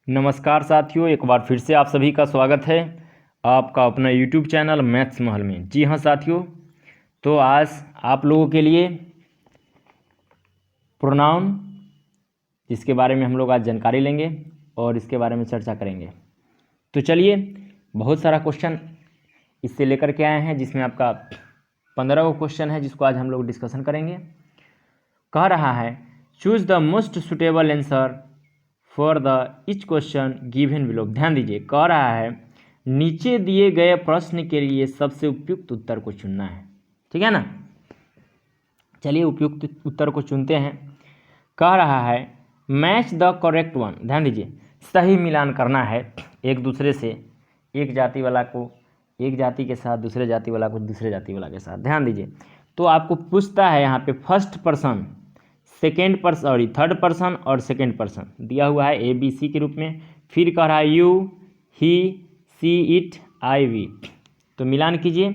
नमस्कार साथियों, एक बार फिर से आप सभी का स्वागत है आपका अपना YouTube चैनल मैथ्स महल में। जी हाँ साथियों, तो आज आप लोगों के लिए प्रोनाउन, जिसके बारे में हम लोग आज जानकारी लेंगे और इसके बारे में चर्चा करेंगे। तो चलिए, बहुत सारा क्वेश्चन इससे लेकर के आए हैं, जिसमें आपका 15 क्वेश्चन है, जिसको आज हम लोग डिस्कशन करेंगे। कह रहा है choose the most suitable answer for the each question given below. ध्यान दीजिए, कह रहा है नीचे दिए गए प्रश्न के लिए सबसे उपयुक्त उत्तर को चुनना है। ठीक है ना, चलिए उपयुक्त उत्तर को चुनते हैं। कह रहा है मैच द करेक्ट वन। ध्यान दीजिए, सही मिलान करना है एक दूसरे से, एक जाति वाला को एक जाति के साथ, दूसरे जाति वाला को दूसरे जाति वाला के साथ। ध्यान दीजिए, तो आपको पूछता है यहाँ पे first person, second person, sorry third person और सेकेंड पर्सन दिया हुआ है ABC के रूप में। फिर कह रहा है you, he, she, it, I, we. तो मिलान कीजिए,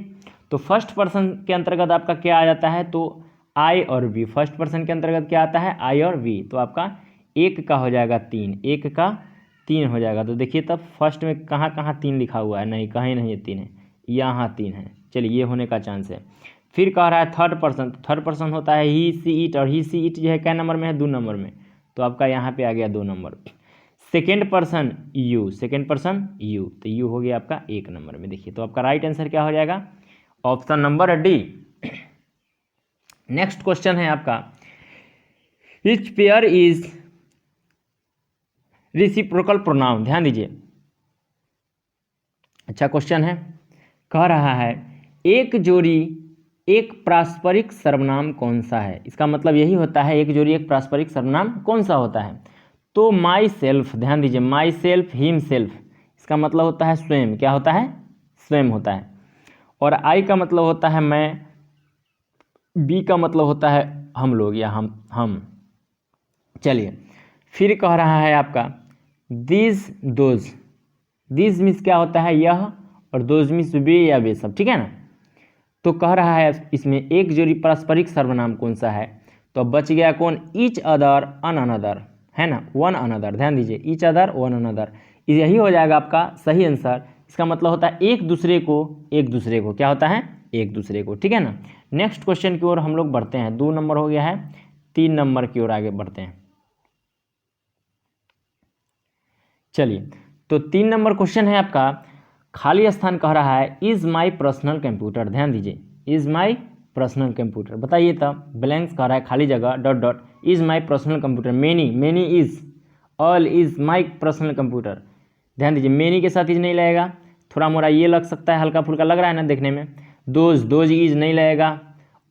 तो फर्स्ट पर्सन के अंतर्गत आपका क्या आ जाता है, तो आई और वी। फर्स्ट पर्सन के अंतर्गत क्या आता है, आई और वी। तो आपका एक का हो जाएगा 3, एक का 3 हो जाएगा। तो देखिए तब फर्स्ट में कहाँ कहाँ 3 लिखा हुआ है, नहीं कहीं नहीं है 3 है, यहाँ 3 है। चलिए ये होने का चांस है। फिर कह रहा है थर्ड पर्सन, तो थर्ड पर्सन होता है ही, सी, इट, और ही, सी, इट जो है क्या नंबर में है, 2 नंबर में। तो आपका यहाँ पे आ गया 2 number. Second person you, second person you, तो यू हो गया आपका 1 नंबर में। देखिए तो आपका राइट आंसर क्या हो जाएगा, option number D. Next question है आपका which pair is reciprocal pronoun. ध्यान दीजिए, अच्छा क्वेश्चन है। कह रहा है एक जोड़ी एक पारस्परिक सर्वनाम कौन सा है। इसका मतलब यही होता है एक जोड़ी एक पारस्परिक सर्वनाम कौन सा होता है। तो माई सेल्फ, ध्यान दीजिए, माई सेल्फ, हिम सेल्फ, इसका मतलब होता है स्वयं। क्या होता है, स्वयं होता है। और आई का मतलब होता है मैं, बी का मतलब होता है हम लोग या हम। चलिए फिर कह रहा है आपका दिस दोज, दिस मीन्स क्या होता है यह, और दोज मीन्स वे या वे सब। ठीक है ना, तो कह रहा है इसमें एक जोड़ी पारस्परिक सर्वनाम कौन सा है। तो अब बच गया कौन, ईच अदर, अन अनदर, है ना, वन अनदर। ध्यान दीजिए, ईच अदर, वन अनदर, यही हो जाएगा आपका सही आंसर। इसका मतलब होता है एक दूसरे को क्या होता है, एक दूसरे को। ठीक है ना। नेक्स्ट क्वेश्चन की ओर हम लोग बढ़ते हैं। 2 नंबर हो गया है, 3 नंबर की ओर आगे बढ़ते हैं। चलिए, तो 3 नंबर क्वेश्चन है आपका, खाली स्थान कह रहा है इज माई पर्सनल कंप्यूटर। ध्यान दीजिए, इज माई पर्सनल कंप्यूटर, बताइए तब। ब्लैंक्स कह रहा है खाली जगह, dot dot, is my personal computer. Many, many is, all is my personal computer. ध्यान दीजिए, मेनी के साथ इज नहीं लगेगा, थोड़ा मोड़ा ये लग सकता है, हल्का फुल्का लग रहा है ना देखने में। दोज, दोज इज नहीं लगेगा।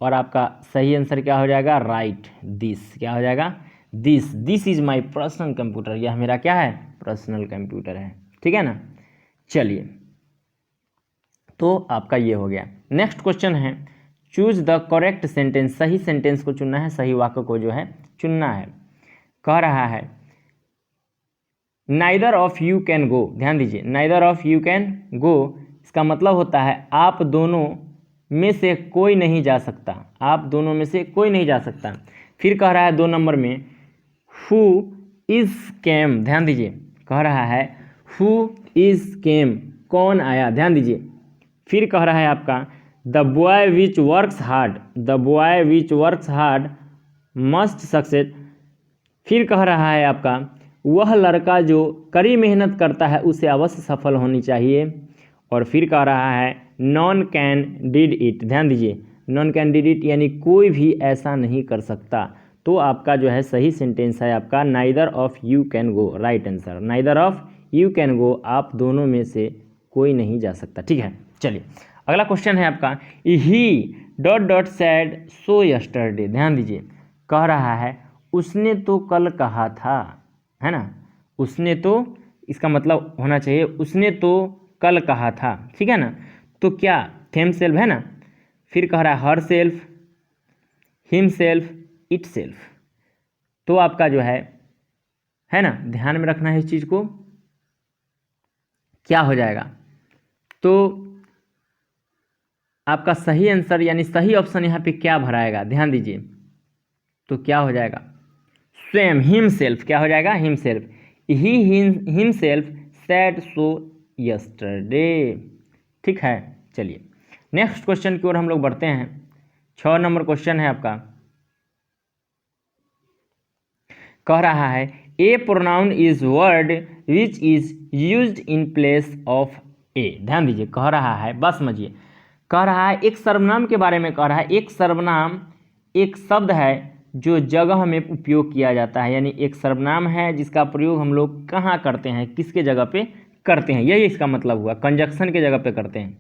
और आपका सही आंसर क्या हो जाएगा, राइट, दिस। क्या हो जाएगा, this, this is my personal computer, यह मेरा क्या है, पर्सनल कंप्यूटर है। ठीक है ना। चलिए, तो आपका ये हो गया। नेक्स्ट क्वेश्चन है चूज द करेक्ट सेंटेंस। सही सेंटेंस को चुनना है, सही वाक्य को जो है चुनना है। कह रहा है neither of you can go. ध्यान दीजिए, neither of you can go, इसका मतलब होता है आप दोनों में से कोई नहीं जा सकता, आप दोनों में से कोई नहीं जा सकता। फिर कह रहा है 2 नंबर में हु इज केम। ध्यान दीजिए, कह रहा है हु इज केम, कौन आया। ध्यान दीजिए, फिर कह रहा है आपका the boy which works hard, the boy which works hard must success. फिर कह रहा है आपका वह लड़का जो कड़ी मेहनत करता है उसे अवश्य सफल होनी चाहिए। और फिर कह रहा है नॉन कैन डिड इट। ध्यान दीजिए, नॉन कैन डिड इट यानी कोई भी ऐसा नहीं कर सकता। तो आपका जो है सही सेंटेंस है आपका neither of you can go, right answer, neither of you can go, आप दोनों में से कोई नहीं जा सकता। ठीक है। चलिए, अगला क्वेश्चन है आपका ही dot dot said so yesterday. ध्यान दीजिए, कह रहा है उसने तो कल कहा था, है ना, उसने तो, इसका मतलब होना चाहिए उसने तो कल कहा था। ठीक है ना, तो क्या थेम सेल्फ है ना। फिर कह रहा है her self, him self, it self. तो आपका जो है ना, ध्यान में रखना है इस चीज को, क्या हो जाएगा। तो आपका सही आंसर यानी सही ऑप्शन यहाँ पे क्या भराएगा, ध्यान दीजिए, तो क्या हो जाएगा, स्वयं, हिम सेल्फ। क्या हो जाएगा, him self. He himself said so yesterday. ठीक है, चलिए नेक्स्ट क्वेश्चन की ओर हम लोग बढ़ते हैं। 6 नंबर क्वेश्चन है आपका, कह रहा है a pronoun is word which is used in place of a. ध्यान दीजिए, कह रहा है, बस समझिए, कह रहा है एक सर्वनाम के बारे में कह रहा है। एक सर्वनाम एक शब्द है जो जगह में उपयोग किया जाता है, यानी एक सर्वनाम है जिसका प्रयोग हम लोग कहाँ करते हैं, किसके जगह पे करते हैं, यही इसका मतलब हुआ। कंजक्शन के जगह पे करते हैं,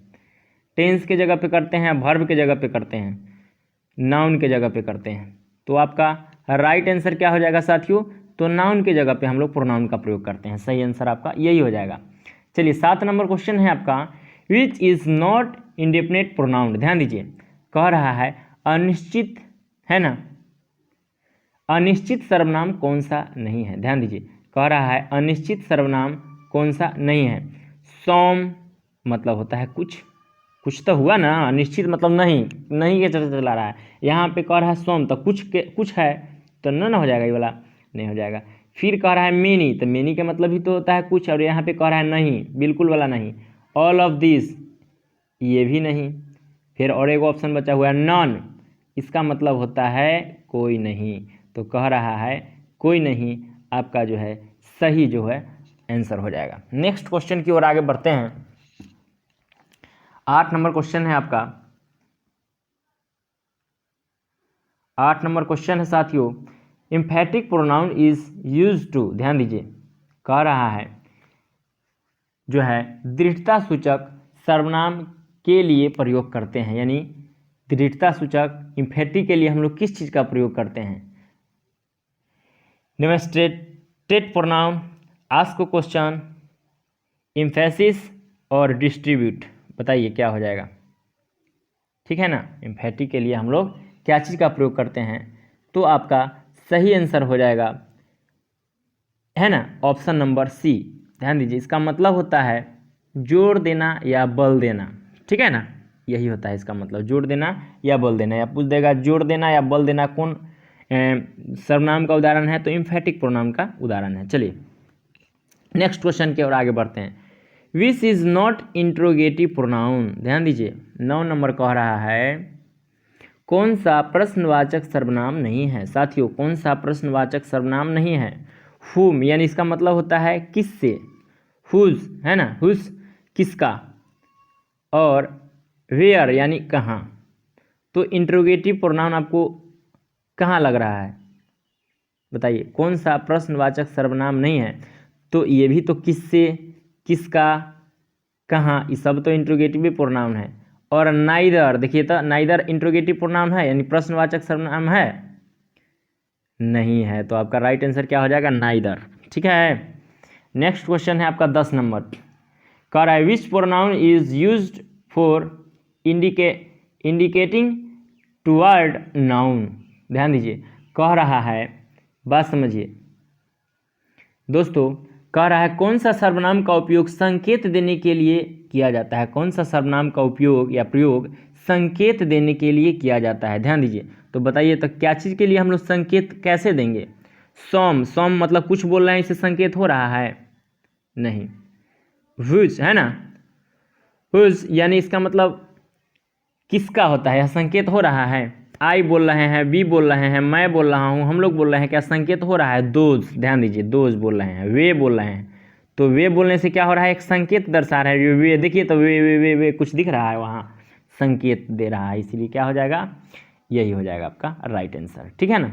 टेंस के जगह पे करते हैं, वर्ब के जगह पे करते हैं, नाउन के जगह पे करते हैं। तो आपका राइट आंसर क्या हो जाएगा साथियों? तो नाउन के जगह पे हम लोग प्रोनाउन का प्रयोग करते हैं। सही आंसर आपका यही हो जाएगा। चलिए 7 नंबर क्वेश्चन है आपका, which is not indefinite pronoun. ध्यान दीजिए, कह रहा है अनिश्चित, है ना, अनिश्चित सर्वनाम कौन सा नहीं है। ध्यान दीजिए, कह रहा है अनिश्चित सर्वनाम कौन सा नहीं है। सौम मतलब होता है कुछ, कुछ तो हुआ ना, अनिश्चित मतलब नहीं, नहीं के चलते चला रहा है। यहाँ पे कह रहा है सोम, तो कुछ है, तो न हो जाएगा, ये वाला नहीं हो जाएगा। फिर कह रहा है मेनी, तो मेनी का मतलब ही तो होता है कुछ, और यहाँ पे कह रहा है नहीं, बिल्कुल वाला नहीं। ऑल ऑफ दिस, ये भी नहीं। फिर और एक ऑप्शन बचा हुआ है नॉन, इसका मतलब होता है कोई नहीं। तो कह रहा है कोई नहीं आपका जो है सही जो है आंसर हो जाएगा। नेक्स्ट क्वेश्चन की ओर आगे बढ़ते हैं। 8 नंबर क्वेश्चन है आपका, 8 नंबर क्वेश्चन है साथियों, emphatic pronoun is used to. ध्यान दीजिए, कह रहा है जो है दृढ़ता सूचक सर्वनाम के लिए प्रयोग करते हैं, यानी दृढ़ता सूचक एम्फैटिक के लिए हम लोग किस चीज़ का प्रयोग करते हैं? Demonstrated pronoun, ask question, emphasis और डिस्ट्रीब्यूट। बताइए क्या हो जाएगा? ठीक है ना, एम्फैटिक के लिए हम लोग क्या चीज़ का प्रयोग करते हैं? तो आपका सही आंसर हो जाएगा, है ना, ऑप्शन नंबर सी। ध्यान दीजिए, इसका मतलब होता है जोड़ देना या बल देना। ठीक है ना, यही होता है इसका मतलब, जोड़ देना या बल देना। या पूछ देगा जोड़ देना या बल देना कौन सर्वनाम का उदाहरण है, तो एम्फैटिक प्रोनाउन का उदाहरण है। चलिए नेक्स्ट क्वेश्चन की ओर आगे बढ़ते हैं। Which is not interrogative pronoun. ध्यान दीजिए, 9 नंबर कह रहा है कौन सा प्रश्नवाचक सर्वनाम नहीं है। साथियों, कौन सा प्रश्नवाचक सर्वनाम नहीं है? हुम, यानी इसका मतलब होता है किससे, हुज, है ना, हुज किसका, और वेयर यानी कहाँ। तो इंट्रोगेटिव प्रोनाउन आपको कहाँ लग रहा है? बताइए, कौन सा प्रश्नवाचक सर्वनाम नहीं है? तो ये भी तो किससे, किसका, कहाँ, ये सब तो इंट्रोगेटिव प्रोनाउन है। और नाइदर, देखिए तो नाइदर इंट्रोगेटिव प्रोनाउन है, यानी प्रश्नवाचक सर्वनाम है? नहीं है। तो आपका राइट आंसर क्या हो जाएगा? नाइदर। ठीक है, नेक्स्ट क्वेश्चन है आपका 10 नंबर, कह रहा है which pronoun is used for indicating toward noun. ध्यान दीजिए, कह रहा है, बात समझिए दोस्तों, कह रहा है कौन सा सर्वनाम का उपयोग संकेत देने के लिए किया जाता है? कौन सा सर्वनाम का उपयोग या प्रयोग संकेत देने के लिए किया जाता है? ध्यान दीजिए, तो बताइए तो क्या चीज़ के लिए हम लोग संकेत कैसे देंगे? सॉम, सॉम मतलब कुछ बोल रहे हैं, इससे संकेत हो रहा है? नहीं। हुज, है ना, हुज यानी इसका मतलब किसका होता है, यह संकेत हो रहा है? आई बोल रहे हैं, बी बोल रहे हैं, मैं बोल रहा हूँ, हम लोग बोल रहे हैं, क्या संकेत हो रहा है? दोज, ध्यान दीजिए, दोज बोल रहे हैं, वे बोल रहे हैं। तो वे बोलने से क्या हो रहा है? एक संकेत दर्शा रहा है। वे देखिए तो वे कुछ दिख रहा है वहाँ, संकेत दे रहा है, इसीलिए क्या हो जाएगा? यही हो जाएगा आपका राइट आंसर। ठीक है ना।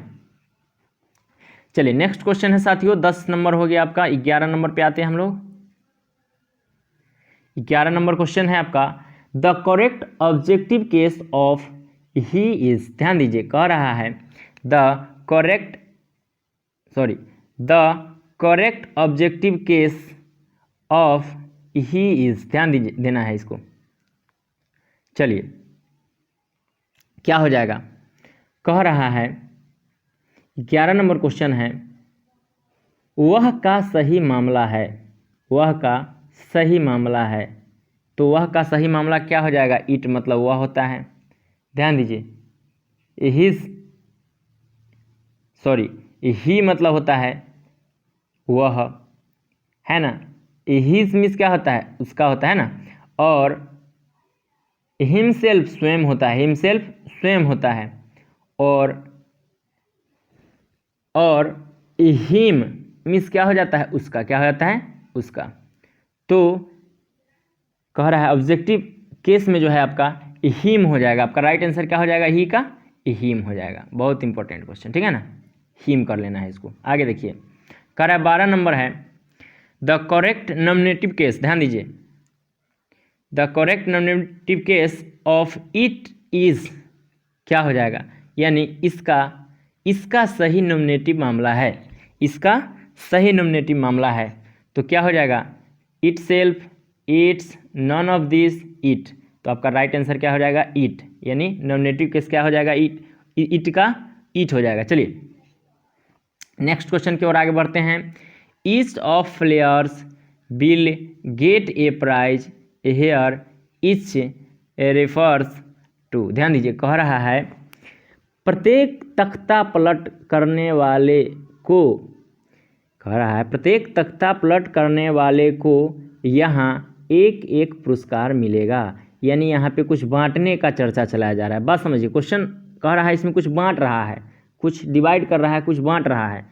चलिए नेक्स्ट क्वेश्चन है साथियों, 10 नंबर हो गया आपका। 11 नंबर पे आते हैं हम लोग। 11 नंबर क्वेश्चन है आपका, the correct objective case of he is. ध्यान दीजिए, कह रहा है the correct objective case of he is. ध्यान दीजिए, देना है इसको। चलिए क्या हो जाएगा? कह रहा है 11 नंबर क्वेश्चन है, वह का सही मामला है, वह का सही मामला है। तो वह का सही मामला क्या हो जाएगा? इट मतलब वह होता है। ध्यान दीजिए, ही मतलब होता है वह, है ना, हिज मीन्स क्या होता है, उसका होता है ना, और हिमसेल्फ स्वयं होता है, हिमसेल्फ स्वयं होता है, और हिम मीन्स क्या हो जाता है, उसका, क्या हो जाता है, उसका। तो कह रहा है ऑब्जेक्टिव केस में जो है आपका हिम हो जाएगा, आपका राइट आंसर क्या हो जाएगा, ही का हिम हो जाएगा। बहुत इंपॉर्टेंट क्वेश्चन, ठीक है ना, हिम कर लेना है इसको। आगे देखिए, कह रहा है 12 नंबर है, द करेक्ट नॉमिनेटिव केस, ध्यान दीजिए, the correct nominative case of it is, क्या हो जाएगा, यानी इसका सही नॉमिनेटिव मामला है, इसका सही नॉमिनेटिव मामला है, तो क्या हो जाएगा, itself, its, none of this, it. तो आपका राइट आंसर क्या हो जाएगा, इट, यानी नॉमिनेटिव केस क्या हो जाएगा, इट का इट हो जाएगा। चलिए नेक्स्ट क्वेश्चन की ओर आगे बढ़ते हैं। Each of players will get a prize here each refers to, ध्यान दीजिए, कह रहा है प्रत्येक तख्ता पलट करने वाले को, कह रहा है प्रत्येक तख्ता पलट करने वाले को यहाँ एक एक पुरस्कार मिलेगा, यानी यहाँ पे कुछ बांटने का चर्चा चलाया जा रहा है। बात समझिए, क्वेश्चन कह रहा है इसमें कुछ बांट रहा है, कुछ डिवाइड कर रहा है, कुछ बांट रहा है।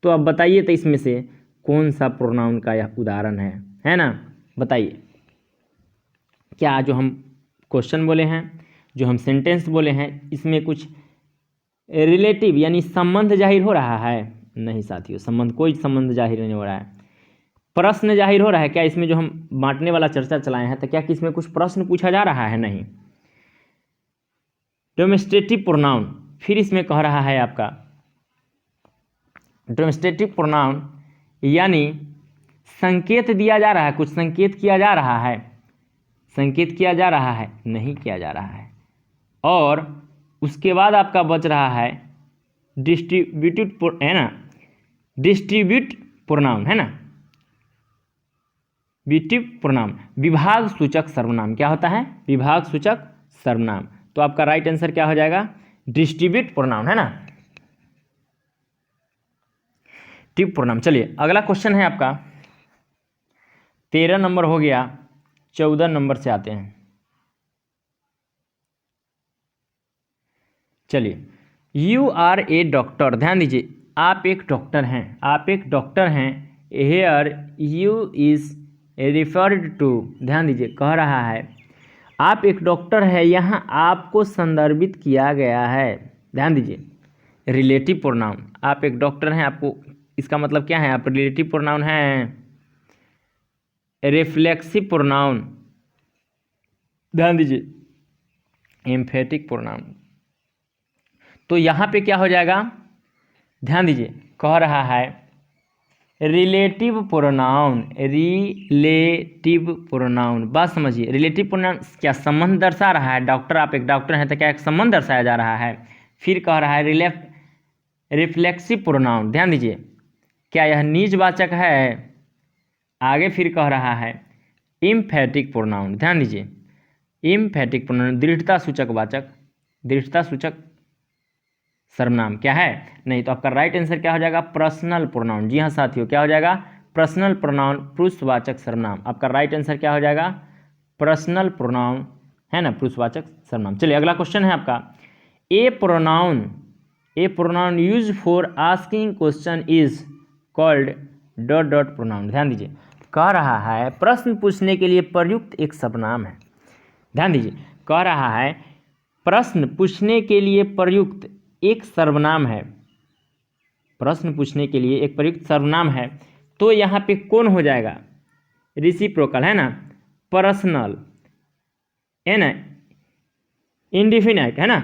तो अब बताइए तो इसमें से कौन सा प्रोनाउन का यह उदाहरण है ना, बताइए। क्या जो हम क्वेश्चन बोले हैं, जो हम सेंटेंस बोले हैं, इसमें कुछ रिलेटिव यानी संबंध जाहिर हो रहा है? नहीं साथियों, संबंध, कोई संबंध जाहिर नहीं हो रहा है। प्रश्न जाहिर हो रहा है क्या इसमें, जो हम बांटने वाला चर्चा चलाए हैं, तो क्या कि इसमें कुछ प्रश्न पूछा जा रहा है? नहीं। डेमोन्स्ट्रेटिव प्रोनाउन, फिर इसमें कह रहा है आपका डेमोन्स्ट्रेटिव प्रोनाउन, यानी संकेत दिया जा रहा है, कुछ संकेत किया जा रहा है, संकेत किया जा रहा है, नहीं किया जा रहा है। और उसके बाद आपका बच रहा है डिस्ट्रीब्यूटेड, है ना, डिस्ट्रीब्यूट प्रोनाउन, है ना, विटिव प्रोनाउन, विभाग सूचक सर्वनाम। क्या होता है? विभाग सूचक सर्वनाम। तो आपका राइट आंसर क्या हो जाएगा? डिस्ट्रीब्यूट प्रोनाउन, है ना, टिव प्रोनाउन। चलिए अगला क्वेश्चन है आपका 13 नंबर हो गया, 14 नंबर से आते हैं। चलिए, यू आर ए डॉक्टर, ध्यान दीजिए, आप एक डॉक्टर हैं, आप एक डॉक्टर हैं। Here you is referred to, ध्यान दीजिए, कह रहा है आप एक डॉक्टर है, यहाँ आपको संदर्भित किया गया है। ध्यान दीजिए, रिलेटिव प्रोनाउन, आप एक डॉक्टर हैं, आपको, इसका मतलब क्या है, आप रिलेटिव प्रोनाउन है, रिफ्लेक्सिव प्रोनाउन, ध्यान दीजिए, एम्फेटिक प्रोनाउन। तो यहाँ पे क्या हो जाएगा? ध्यान दीजिए, कह रहा है रिलेटिव प्रोनाउन, रिलेटिव प्रोनाउन। बात समझिए, रिलेटिव प्रोनाउन क्या संबंध दर्शा रहा है? डॉक्टर, आप एक डॉक्टर हैं, तो क्या एक संबंध दर्शाया जा रहा है। फिर कह रहा है रिफ्लेक्सिव प्रोनाउन, ध्यान दीजिए, क्या यह निजवाचक है? आगे फिर कह रहा है एम्फेटिक प्रोनाउन, ध्यान दीजिए, एम्फेटिक प्रोनाउन, दृढ़ता सूचक वाचक, दृढ़ता सूचक सर्वनाम क्या है? नहीं। तो आपका राइट आंसर क्या हो जाएगा? Personal pronoun. जी हाँ साथियों, क्या हो जाएगा? पर्सनल प्रोनाउन, पुरुषवाचक सर्वनाम। आपका राइट आंसर क्या हो जाएगा? पर्सनल प्रोनाउन, है ना, पुरुषवाचक सर्वनाम। चलिए अगला क्वेश्चन है आपका, a pronoun use for asking question is called dot dot pronoun. ध्यान दीजिए, कह रहा है प्रश्न पूछने के लिए प्रयुक्त एक सर्वनाम है। ध्यान दीजिए, कह रहा है प्रश्न पूछने के लिए प्रयुक्त एक सर्वनाम है, प्रश्न पूछने के लिए एक प्रयुक्त सर्वनाम है। तो यहाँ पे कौन हो जाएगा? रेसिप्रोकल, है ना, पर्सनल, है ना, इंडेफिनाइट, है ना।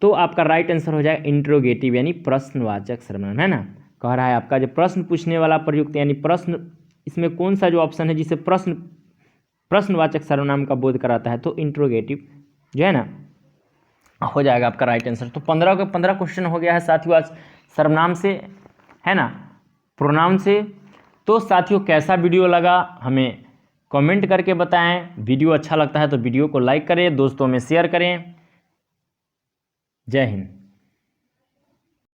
तो आपका राइट आंसर हो जाएगा इंट्रोगेटिव, यानी प्रश्नवाचक सर्वनाम, है ना। कह रहा है आपका जो प्रश्न पूछने वाला प्रयुक्त, यानी प्रश्न, इसमें कौन सा जो ऑप्शन है जिसे प्रश्नवाचक सर्वनाम का बोध कराता है? तो इंट्रोगेटिव जो है ना हो जाएगा आपका राइट आंसर। तो 15 के 15 क्वेश्चन हो गया है साथियों आज सर्वनाम से, है ना, प्रोनाउन से। तो साथियों कैसा वीडियो लगा हमें कमेंट करके बताएं। वीडियो अच्छा लगता है तो वीडियो को लाइक करें, दोस्तों में शेयर करें। जय हिंद।